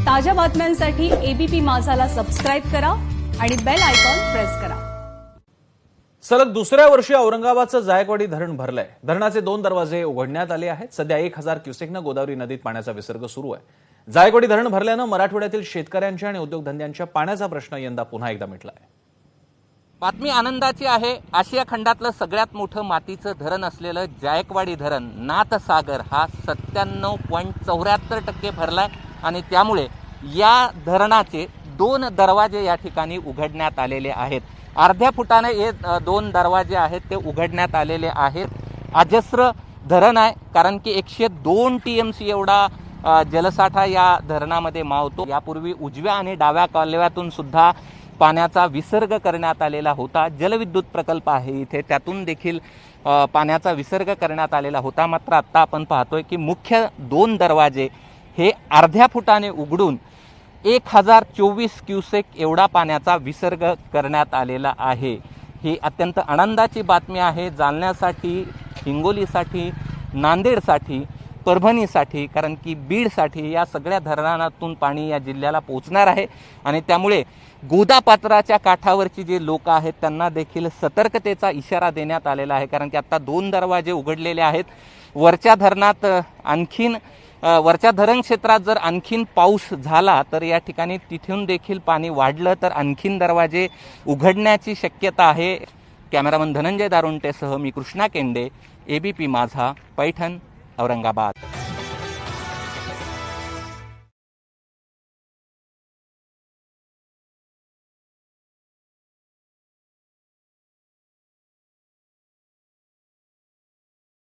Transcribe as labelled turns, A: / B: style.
A: ताज्या बातम्यांसाठी ABP माझाला subscribe करा आणि बेल आयकॉन प्रेस करा।
B: सलग दुसऱ्या वर्षी औरंगाबादचं जायकवाडी धरण भरलंय। धरणाचे 2 दरवाजे उघडण्यात आले आहेत। सध्या 1000 क्युसेकनं गोदावरी नदीत पाण्याचा विसर्ग सुरू आहे। जायकवाडी धरण भरल्यानं मराठवाड्यातील शेतकऱ्यांच्या आणि उद्योगधंद्यांच्या पाण्याचा प्रश्न यंदा पुन्हा एकदा मिटलाय।
C: बातमी आनंदाची आहे। आशिया खंडातलं सगळ्यात मोठं मातीचं धरण असलेलं जायकवाडी धरण नाथसागर हा 97.74% भरलाय आणि त्यामुळे या धरणाचे 2 दरवाजे या ठिकाणी उघडण्यात आलेले आहेत। अर्ध्या फुटाने हे 2 दरवाजे आहेत ते उघडण्यात आलेले आहेत। अजस्र धरण आहे, कारण की 102 टीएमसी एवढा जलसाठा या धरणामध्ये मावतो। यापूर्वी उजव्या आणि डाव्या कालव्यातून सुद्धा पाण्याचा विसर्ग करण्यात आलेला होता। जलविद्युत प्रकल्प आहे इथे, त्यातून देखील पाण्याचा विसर्ग करण्यात आलेला होता। मात्र आता आपण पाहतोय की मुख्य 2 दरवाजे हे अर्ध्या फुटाने उघडून 1024 क्युसेक एवढा पाण्याचा विसर्ग करण्यात आलेला आहे। ही अत्यंत आनंदाची बातमी आहे जालन्यासाठी, हिंगोलीसाठी, नांदेडसाठी, परभणीसाठी, कारण की बीडसाठी या सगळ्या धरणातून पाणी या जिल्ह्याला पोहोचणार आहे आणि त्यामुळे गोदापात्राच्या काठावरची जे लोक आहेत त्यांना देखील सतर्कतेचा इशारा देण्यात आलेला आहे। कारण की आता 2 दरवाजे उघडलेले आहेत। वरच्या धरण क्षेत्रात जर आणखीन पाऊस झाला तर या ठिकाणी तिथून देखील पाणी वाढलं तर आणखीन दरवाजे उघडण्याची शक्यता आहे। कॅमेरामन धनंजय दारुंटेसह मी कृष्णा केंडे, एबीपी माझा, पैठण, औरंगाबाद।